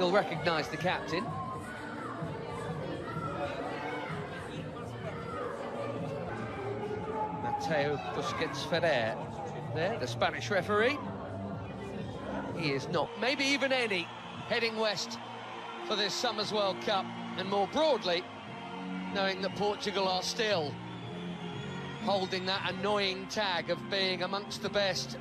You'll recognise the captain. Mateo Busquets Ferrer, there, the Spanish referee. He is not, maybe even any, heading west for this summer's World Cup, and more broadly, knowing that Portugal are still holding that annoying tag of being amongst the best.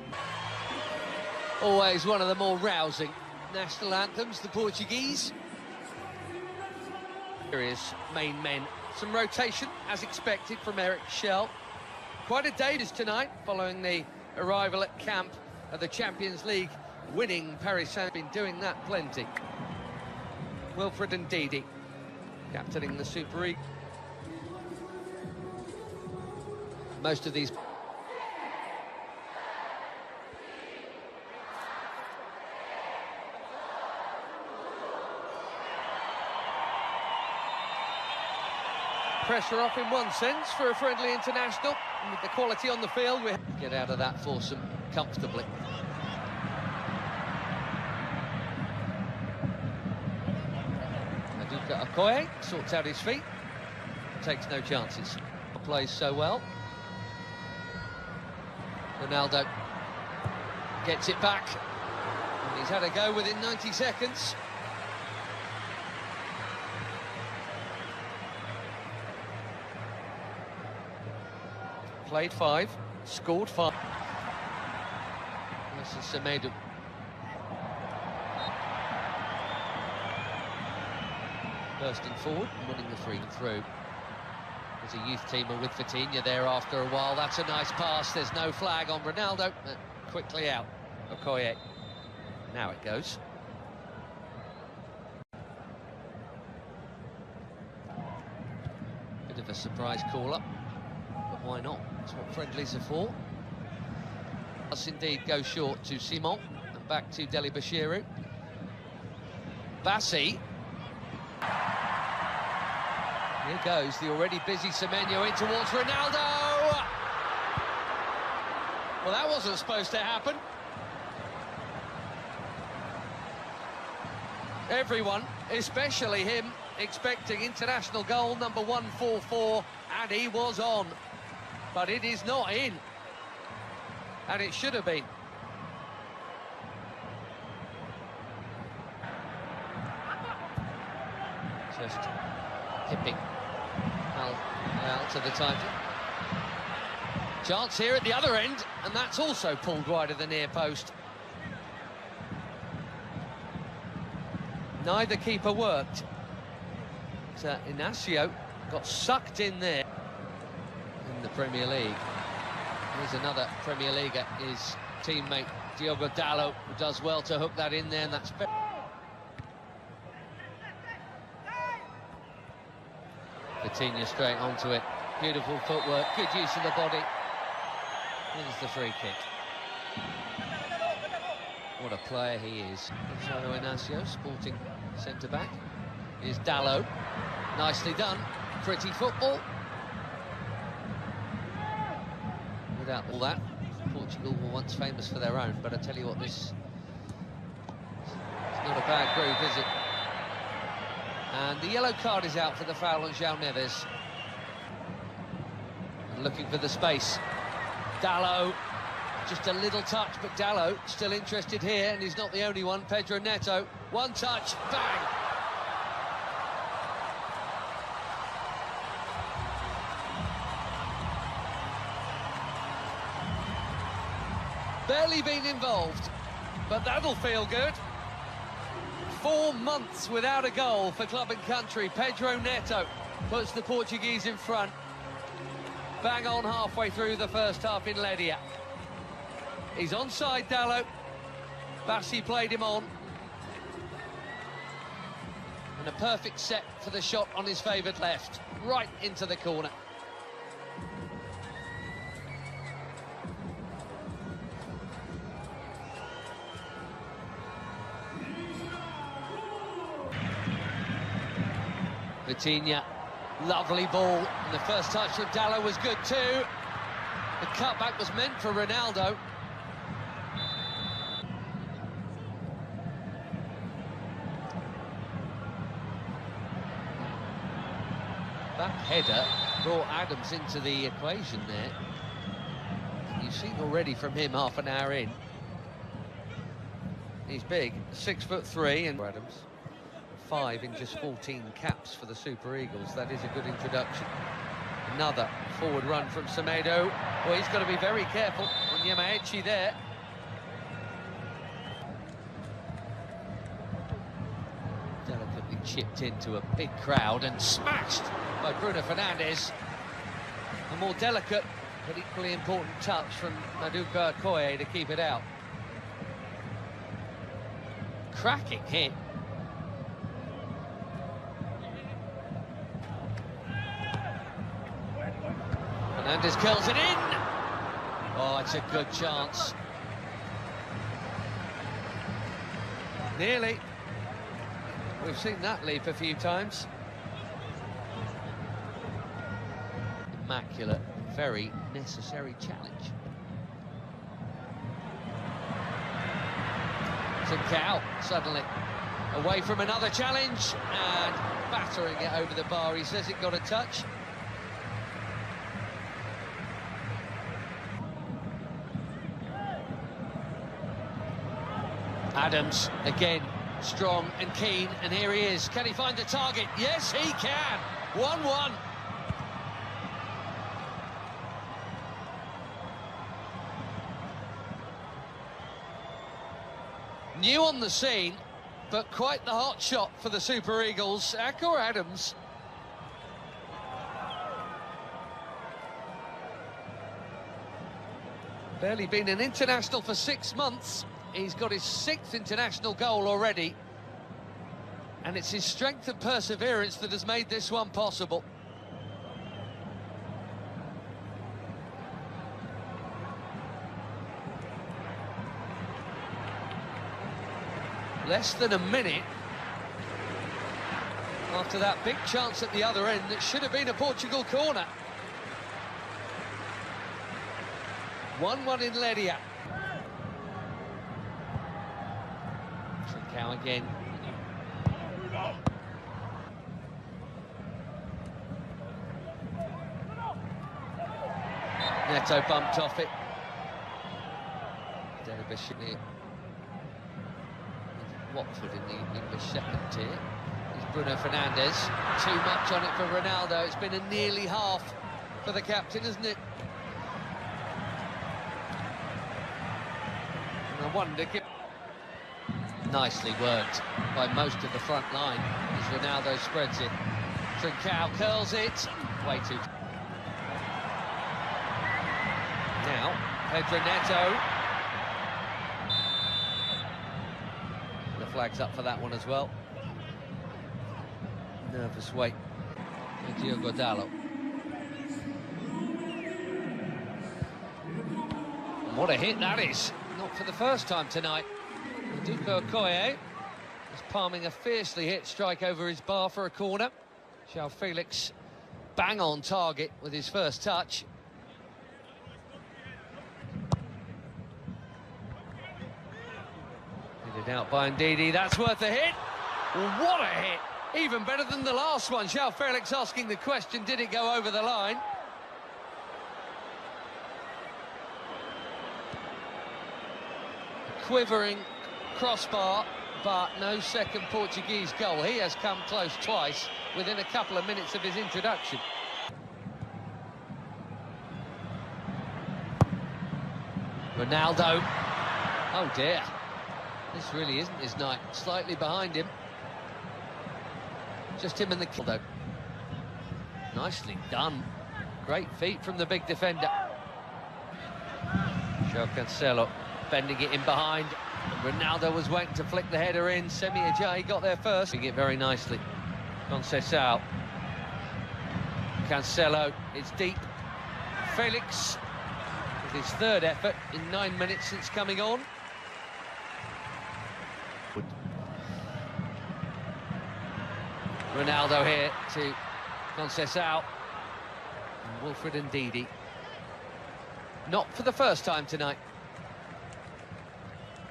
Always one of the more rousing national anthems, the Portuguese. Serious main men. Some rotation, as expected, from Eric Schell. Quite a day tonight, following the arrival at camp of the Champions League winning Paris Saint-Germain, been doing that plenty. Wilfred and Ndidi, captaining the Super League. Most of these... Pressure off in one sense for a friendly international, and with the quality on the field, we get out of that foursome comfortably. Maduka Okoye sorts out his feet, takes no chances. Plays so well. Ronaldo gets it back, and he's had a go within 90 seconds. Played 5, scored 5. This is Semedo. Bursting forward and winning the free through. There's a youth teamer with Vitinha there after a while. That's a nice pass. There's no flag on Ronaldo. Quickly out. Okoye. Now it goes. Bit of a surprise call-up. But why not? That's what friendlies are for. Does indeed go short to Simon and back to Deli Bashiru. Bassi. Here goes the already busy Semenyo in towards Ronaldo. Well, that wasn't supposed to happen. Everyone, especially him, expecting international goal number 144, and he was on. But it is not in. And it should have been. Just hipping Al to the title. Chance here at the other end, and that's also pulled wide of the near post. Neither keeper worked. So Inacio got sucked in there in the Premier League. Here's another Premier Leaguer, his teammate Diogo Dalot, who does well to hook that in there, and that's Vitinha straight onto it. Beautiful footwork, good use of the body. Here's the free kick. What a player he is. Gonzalo Inacio, sporting centre-back. Here's Dalot. Nicely done. Pretty football. Without all that, Portugal were once famous for their own, but I tell you what, this is not a bad group, is it? And the yellow card is out for the foul on João Neves. And looking for the space. Dalot, just a little touch, but Dalot still interested here, and he's not the only one. Pedro Neto, one touch, bang! Barely been involved, but that'll feel good. 4 months without a goal for club and country. Pedro Neto puts the Portuguese in front. Bang on halfway through the first half in Ledia. He's onside, Dalot. Bassi played him on. And a perfect set for the shot on his favoured left. Right into the corner. Vitinha, lovely ball, and the first touch from Dalot was good too. The cutback was meant for Ronaldo. That header brought Adams into the equation there. You've seen already from him half an hour in. He's big, 6'3", and Adams 5 in just 14 caps for the Super Eagles. That is a good introduction. Another forward run from Semedo. Well, he's got to be very careful on Yamaechi there. Delicately chipped into a big crowd and smashed by Bruno Fernandes. A more delicate but equally important touch from Maduka Okoye to keep it out. Cracking hit. Fernandes curls it in. Oh, it's a good chance. Nearly. We've seen that leap a few times. Immaculate, very necessary challenge. Trincao suddenly away from another challenge and battering it over the bar. He says it got a touch. Adams again, strong and keen, and here he is. Can he find the target? Yes, he can. 1-1. New on the scene, but quite the hot shot for the Super Eagles. Akor Adams. Barely been an international for 6 months. He's got his 6th international goal already. And it's his strength and perseverance that has made this one possible. Less than a minute after that big chance at the other end that should have been a Portugal corner. 1-1 in Ledia. Trincao again. Neto bumped off it. Delabashini. Watford in the English second tier. It's Bruno Fernandes. Too much on it for Ronaldo. It's been a nearly half for the captain, isn't it? And I wonder... Nicely worked by most of the front line as Ronaldo spreads it. Trincao curls it. Way too... Now, Pedro Neto. The flag's up for that one as well. Nervous wait. And Diogo Dalot. And what a hit that is. Not for the first time tonight. Maduka Okoye is palming a fiercely hit strike over his bar for a corner. João Felix bang on target with his first touch. Headed out by Ndidi, that's worth a hit. What a hit! Even better than the last one. João Felix asking the question, did it go over the line? Quivering crossbar, but no second Portuguese goal. He has come close twice within a couple of minutes of his introduction. Ronaldo. Oh dear. This really isn't his night. Slightly behind him. Just him and the kill, though. Nicely done. Great feet from the big defender. João Cancelo bending it in behind. Ronaldo was waiting to flick the header in. Semi Ajayi got there first. Doing it very nicely. Conceição. Cancelo, it's deep. Felix with his third effort in 9 minutes since coming on. Ronaldo here to Conceição. And Wilfred Ndidi. Not for the first time tonight.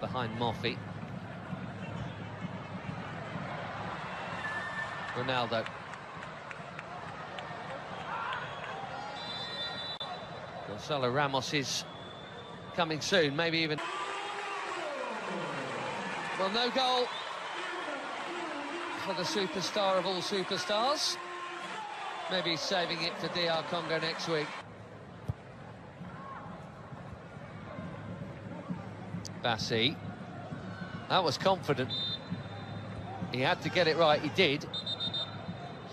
Behind Moffi. Ronaldo. Gonzalo Ramos is coming soon, maybe even... Well, no goal for the superstar of all superstars. Maybe he's saving it for DR Congo next week. Bassi. That was confident. He had to get it right, he did.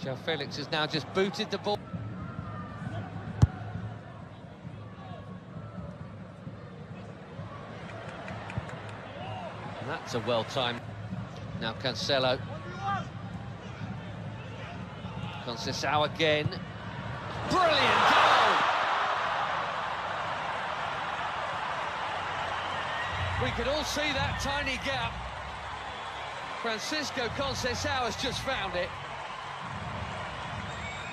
João Felix has now just booted the ball. And that's a well-timed. Now Cancelo. Conceição again. Brilliant goal! We could all see that tiny gap. Francisco Conceição has just found it.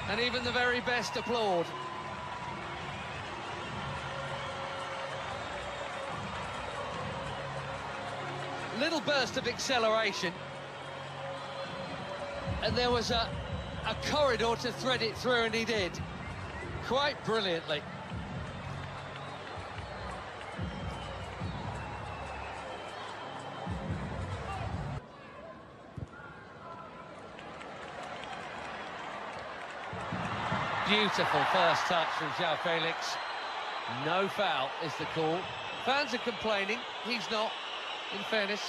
And even the very best applaud. Little burst of acceleration. And there was a corridor to thread it through, and he did. Quite brilliantly. Beautiful first touch from João Felix. No foul is the call. Fans are complaining, he's not, in fairness.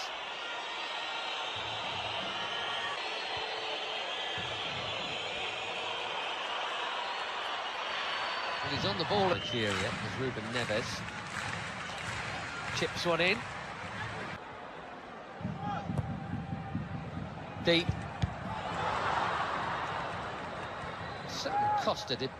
And he's on the ball at Nigeria, as Ruben Neves chips one in. Deep. Certainly Costa did.